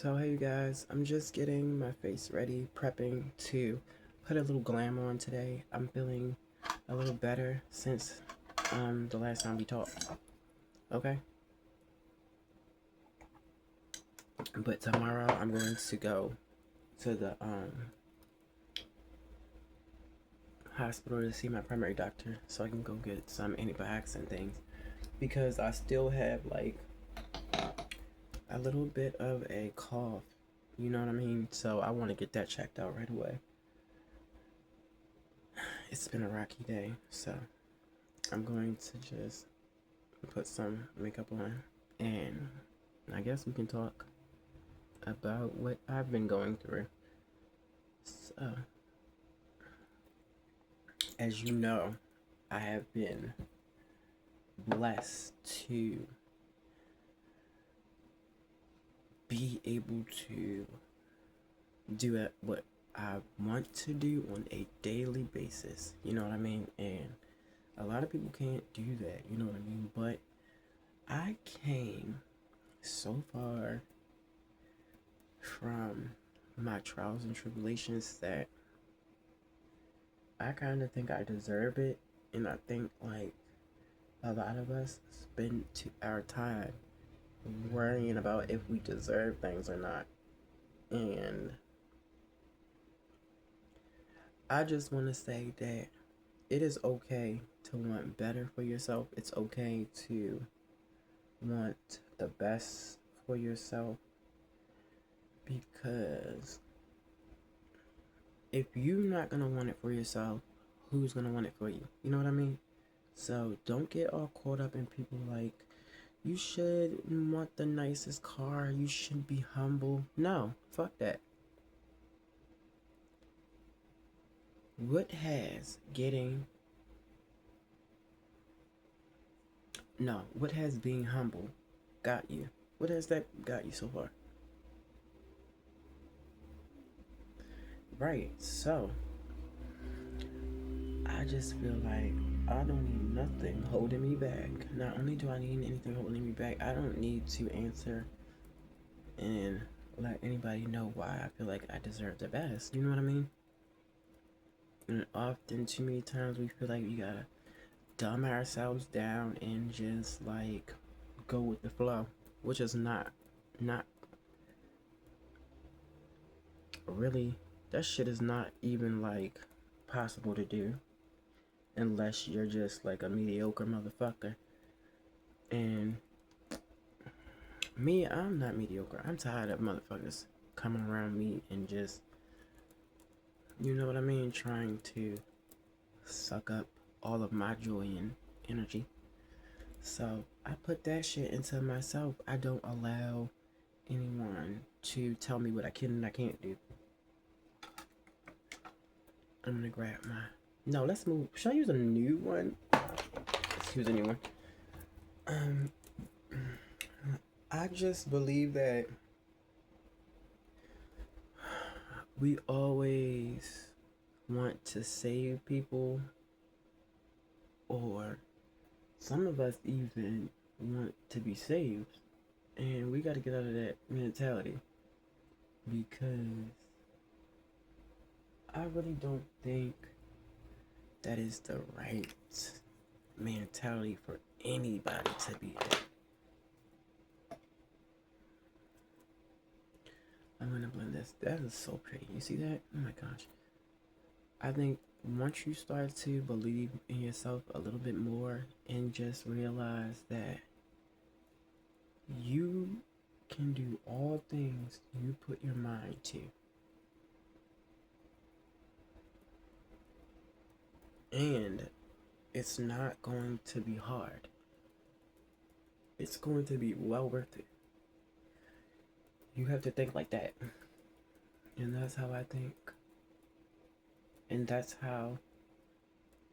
So hey you guys, I'm just getting my face ready, prepping to put a little glam on today. I'm feeling a little better since the last time we talked. Okay? But tomorrow I'm going to go to the hospital to see my primary doctor so I can go get some antibiotics and things because I still have like a little bit of a cough. You know what I mean? So I want to get that checked out right away. It's been a rocky day, so I'm going to just put some makeup on and I guess we can talk about what I've been going through. So, as you know, I have been blessed to be able to do it what I want to do on a daily basis. You know what I mean? And a lot of people can't do that, you know what I mean? But I came so far from my trials and tribulations that I kind of think I deserve it. And I think, like, a lot of us spend our time worrying about if we deserve things or not. And I just want to say that it is okay to want better for yourself. It's okay to want the best for yourself because if you're not going to want it for yourself, who's going to want it for you? You know what I mean? So don't get all caught up in people like, you should want the nicest car, you should be humble. No, fuck that. What has getting, no, what has being humble got you? What has that got you so far? Right, so I just feel like I don't need nothing holding me back. Not only do I need anything holding me back, I don't need to answer and let anybody know why I feel like I deserve the best. You know what I mean? And often, too many times, we feel like we gotta dumb ourselves down and just like go with the flow, which is not really. That shit is not even like possible to do unless you're just like a mediocre motherfucker. And me, I'm not mediocre. I'm tired of motherfuckers coming around me and just, you know what I mean, trying to suck up all of my joy and energy. So I put that shit into myself. I don't allow anyone to tell me what I can and I can't do. I'm gonna grab my. No, let's move. Should I use a new one? Let's use a new one. Um, I just believe that we always want to save people, or some of us even want to be saved. And we got to get out of that mentality because I really don't think that is the right mentality for anybody to be in. I'm gonna blend this. That is so pretty. You see that? Oh my gosh. I think once you start to believe in yourself a little bit more and just realize that you can do all things you put your mind to, and it's not going to be hard, it's going to be well worth it. You have to think like that. And that's how I think. And that's how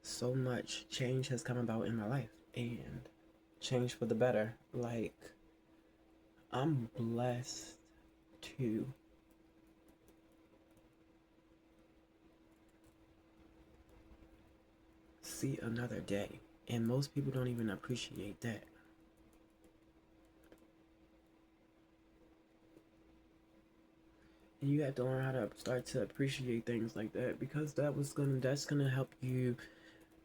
so much change has come about in my life. And change for the better. Like, I'm blessed to see another day. And most people don't even appreciate that. And you have to learn how to start to appreciate things like that, because that's gonna help you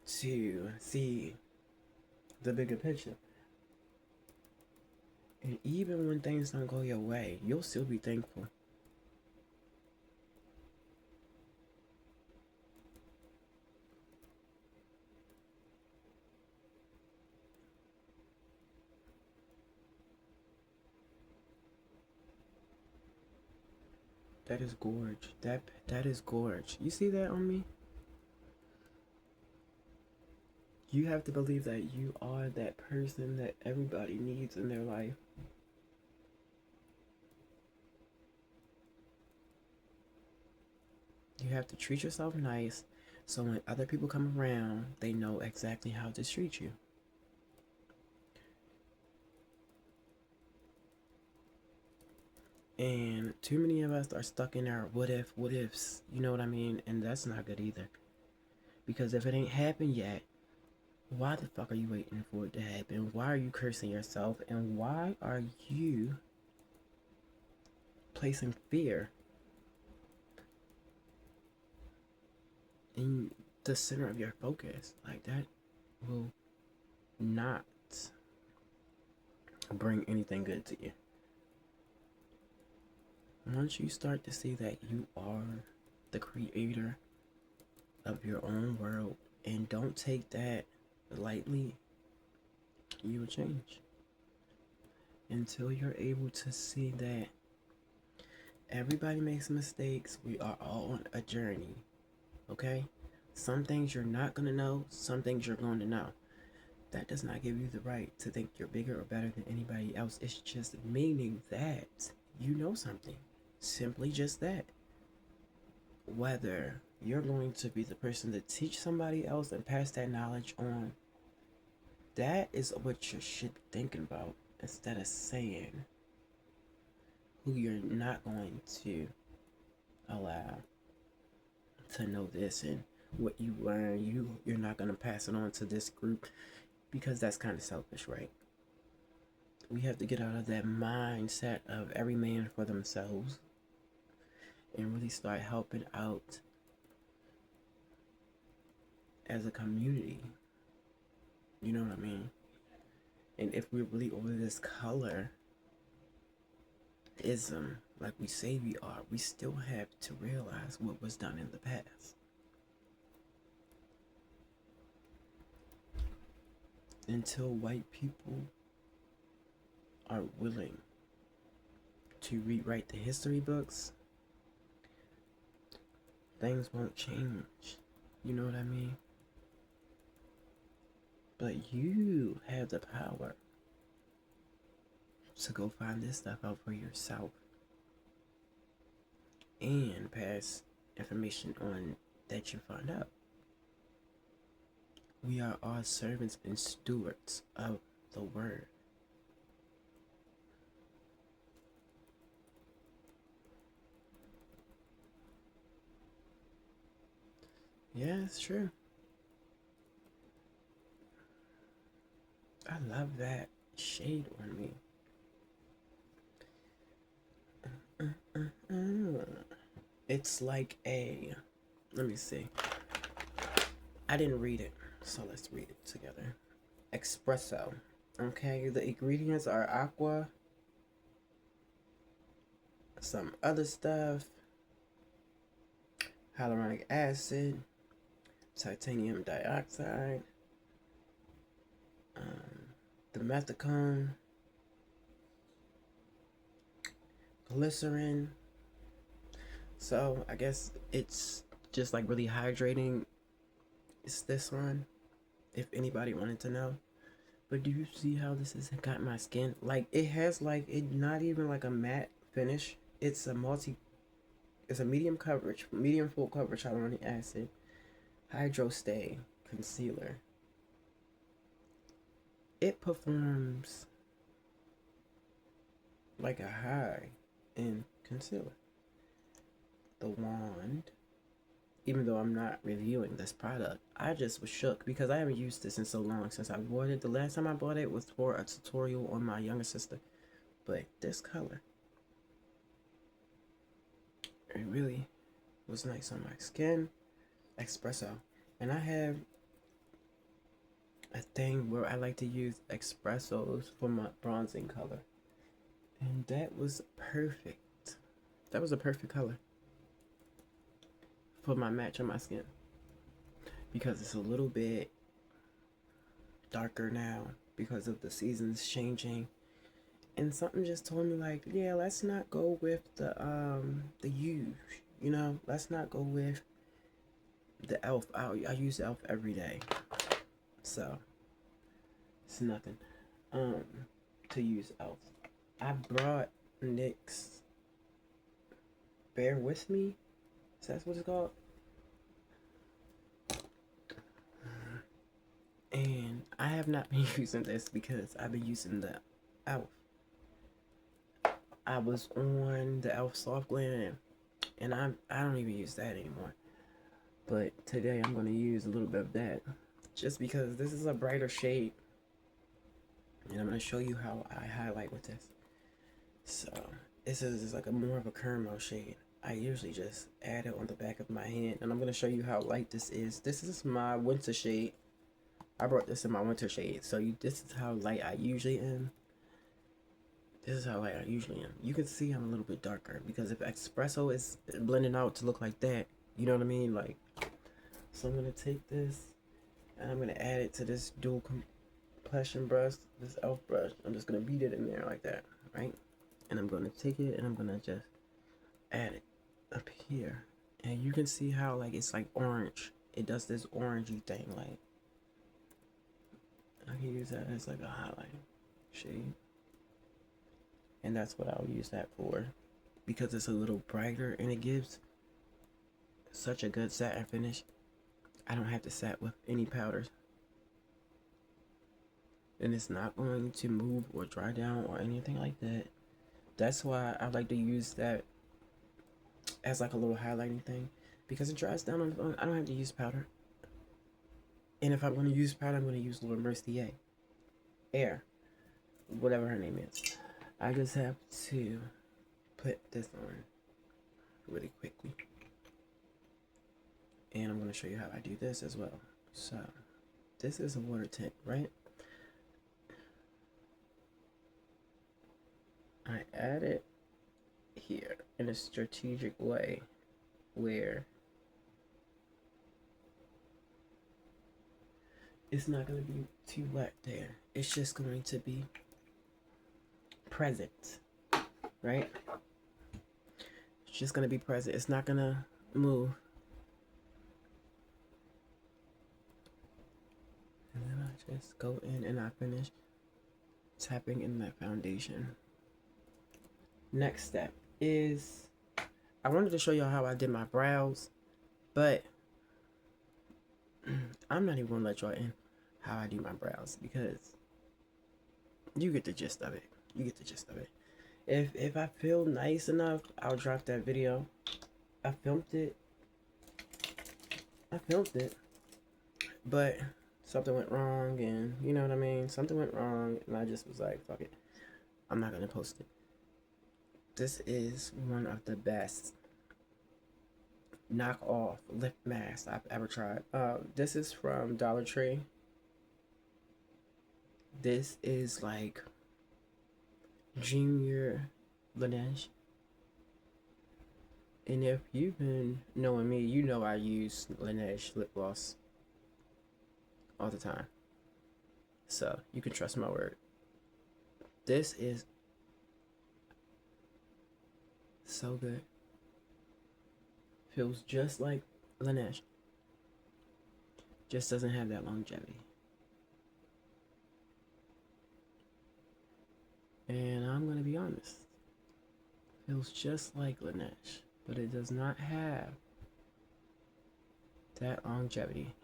to see the bigger picture. And even when things don't go your way, you'll still be thankful. That is gorge. That is gorge. You see that on me? You have to believe that you are that person that everybody needs in their life. You have to treat yourself nice so when other people come around, they know exactly how to treat you. And too many of us are stuck in our what ifs, you know what I mean? And that's not good either. Because if it ain't happened yet, why the fuck are you waiting for it to happen? Why are you cursing yourself? And why are you placing fear in the center of your focus? Like, that will not bring anything good to you. Once you start to see that you are the creator of your own world and don't take that lightly, you will change. Until you're able to see that everybody makes mistakes, we are all on a journey, okay? Some things you're not going to know, some things you're going to know. That does not give you the right to think you're bigger or better than anybody else. It's just meaning that you know something. Simply just that. Whether you're going to be the person to teach somebody else and pass that knowledge on, that is what you should be thinking about, instead of saying who you're not going to allow to know this, and what you learn, you're not going to pass it on to this group, because that's kind of selfish, right? We have to get out of that mindset of every man for themselves and really start helping out as a community. You know what I mean? And if we're really over this color ism like we say we are, we still have to realize what was done in the past. Until white people are willing to rewrite the history books, things won't change. You know what I mean? But you have the power to go find this stuff out for yourself and pass information on that you find out. We are all servants and stewards of the word. Yeah, it's true. I love that shade on me. It's like a, let me see. I didn't read it, so let's read it together. Espresso. Okay, the ingredients are aqua, some other stuff, hyaluronic acid, titanium dioxide, the methicone, glycerin. So I guess it's just like really hydrating. It's this one, if anybody wanted to know. But do you see how this has got my skin? Like, it has like, it not even like a matte finish. It's a medium coverage, medium full coverage hyaluronic acid, hydro stay concealer. It performs like a high in concealer. The wand, even though I'm not reviewing this product, I just was shook because I haven't used this in so long since I bought it. The last time I bought it was for a tutorial on my younger sister. But this color, It really was nice on my skin. Espresso. And I have a thing where I like to use espressos for my bronzing color. And that was perfect. That was a perfect color for my match on my skin. Because it's a little bit darker now because of the seasons changing. And something just told me like, yeah, let's not go with the huge, you know, let's not go with the elf. I use elf every day. So it's nothing to use elf. I brought NYX Bear With Me. Is that what it's called? And I have not been using this because I've been using the elf. I was on the elf soft glam, and I don't even use that anymore. But today I'm going to use a little bit of that just because this is a brighter shade, and I'm going to show you how I highlight with this. So this is like a more of a caramel shade. I usually just add it on the back of my hand, and I'm going to show you how light this is. This is my winter shade. I brought this in my winter shade, so this is how light I usually am. This is how light I usually am. You can see I'm a little bit darker because if espresso is blending out to look like that, you know what I mean? Like, so I'm gonna take this and I'm gonna add it to this dual complexion brush, this elf brush. I'm just gonna beat it in there like that, right? And I'm gonna take it and I'm gonna just add it up here, and you can see how like it's like orange. It does this orangey thing. Like, I can use that as like a highlight shade. And that's what I'll use that for, because it's a little brighter and it gives such a good satin finish. I don't have to set with any powders, and it's not going to move or dry down or anything like that. That's why I like to use that as like a little highlighting thing, because it dries down on its own. I don't have to use powder. And if I'm going to use powder, I'm going to use Laura Mercier Air, whatever her name is. I just have to put this on really quickly. And I'm going to show you how I do this as well. So, this is a water tint, right? I add it here in a strategic way where it's not going to be too wet there. It's just going to be present, right? It's just gonna be present. It's not gonna move. And then I just go in and I finish tapping in that foundation. Next step is, I wanted to show y'all how I did my brows, but I'm not even gonna let y'all in how I do my brows because you get the gist of it. You get the gist of it. If I feel nice enough, I'll drop that video. I filmed it, but something went wrong, and you know what I mean? Something went wrong, and I just was like, fuck it. I'm not gonna post it. This is one of the best knockoff lip masks I've ever tried. This is from Dollar Tree. This is like Junior Laneige. And if you've been knowing me, you know I use Laneige lip gloss all the time. So you can trust my word. This is so good. Feels just like Laneige. Just doesn't have that longevity. And I'm gonna be honest. Feels just like Laneige, but it does not have that longevity.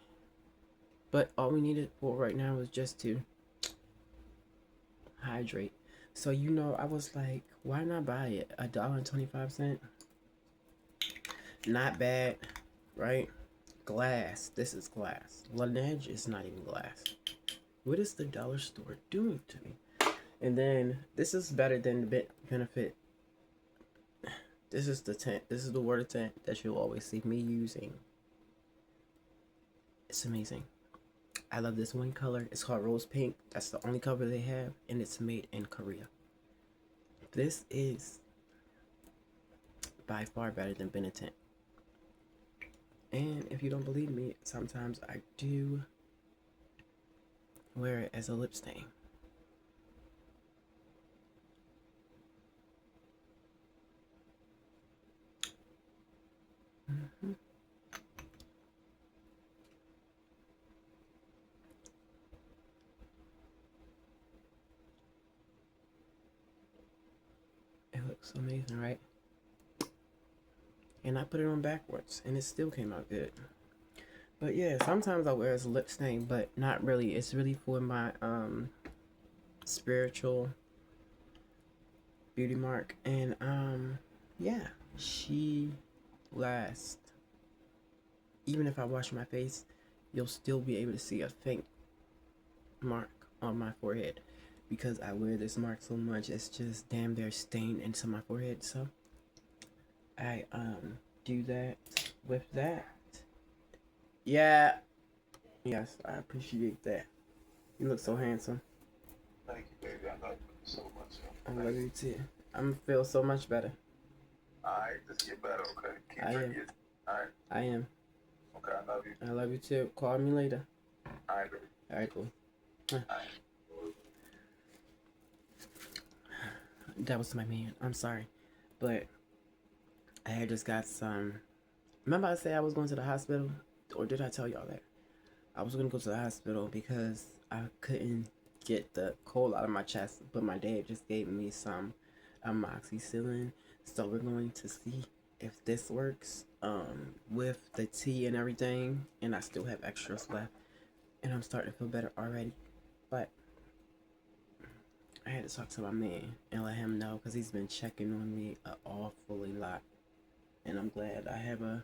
But all we need it for right now is just to hydrate. So you know, I was like, why not buy it? $1.25. Not bad, right? Glass. This is glass. Laneige is not even glass. What is the dollar store doing to me? And then this is better than the Benefit This is the tint. This is the water tint that you'll always see me using. It's amazing. I love this one color. It's called Rose Pink. That's the only color they have, and it's made in Korea. This is by far better than Benetint. And if you don't believe me, sometimes I do wear it as a lip stain. Mm-hmm. It looks amazing, right? And I put it on backwards, and it still came out good. But yeah, sometimes I wear it as a lip stain, but not really. It's really for my spiritual beauty mark. And yeah, she lasts. Even if I wash my face, you'll still be able to see a faint mark on my forehead because I wear this mark so much. It's just damn near stained into my forehead. So I do that with that. Yeah. Yes, I appreciate that. You look so handsome. Thank you, baby. I love you so much. I love you too. I'm feel so much better. Alright, just get better, okay? Keep I am. drinking. Alright? I am. Okay, I love you. I love you too. Call me later. Alright, baby. Alright, cool. Alright. That was my man. I'm sorry. But I had just got some. Remember I said I was going to the hospital? Or did I tell y'all that? I was going to go to the hospital because I couldn't get the cold out of my chest. But my dad just gave me some amoxicillin. So we're going to see if this works with the tea and everything. And I still have extras left. And I'm starting to feel better already. But I had to talk to my man and let him know because he's been checking on me an awfully lot. And I'm glad I have a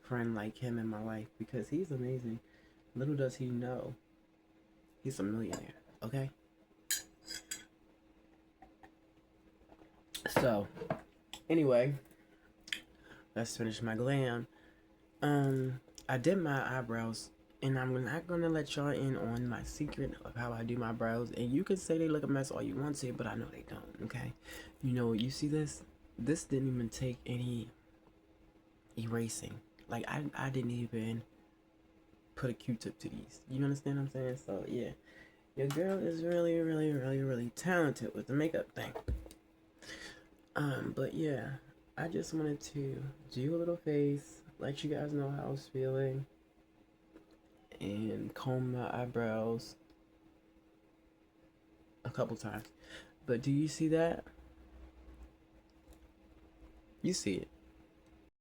friend like him in my life because he's amazing. Little does he know, he's a millionaire, okay? So, anyway, let's finish my glam. I did my eyebrows, and I'm not gonna let y'all in on my secret of how I do my brows. And you can say they look a mess all you want to, but I know they don't, okay? You know, you see this? This didn't even take any erasing. Like, I didn't even put a Q-tip to these. You understand what I'm saying? So, yeah. Your girl is really, really, really, really talented with the makeup thing. But yeah, I just wanted to do a little face, let you guys know how I was feeling, and comb my eyebrows a couple times. But do you see that? You see it.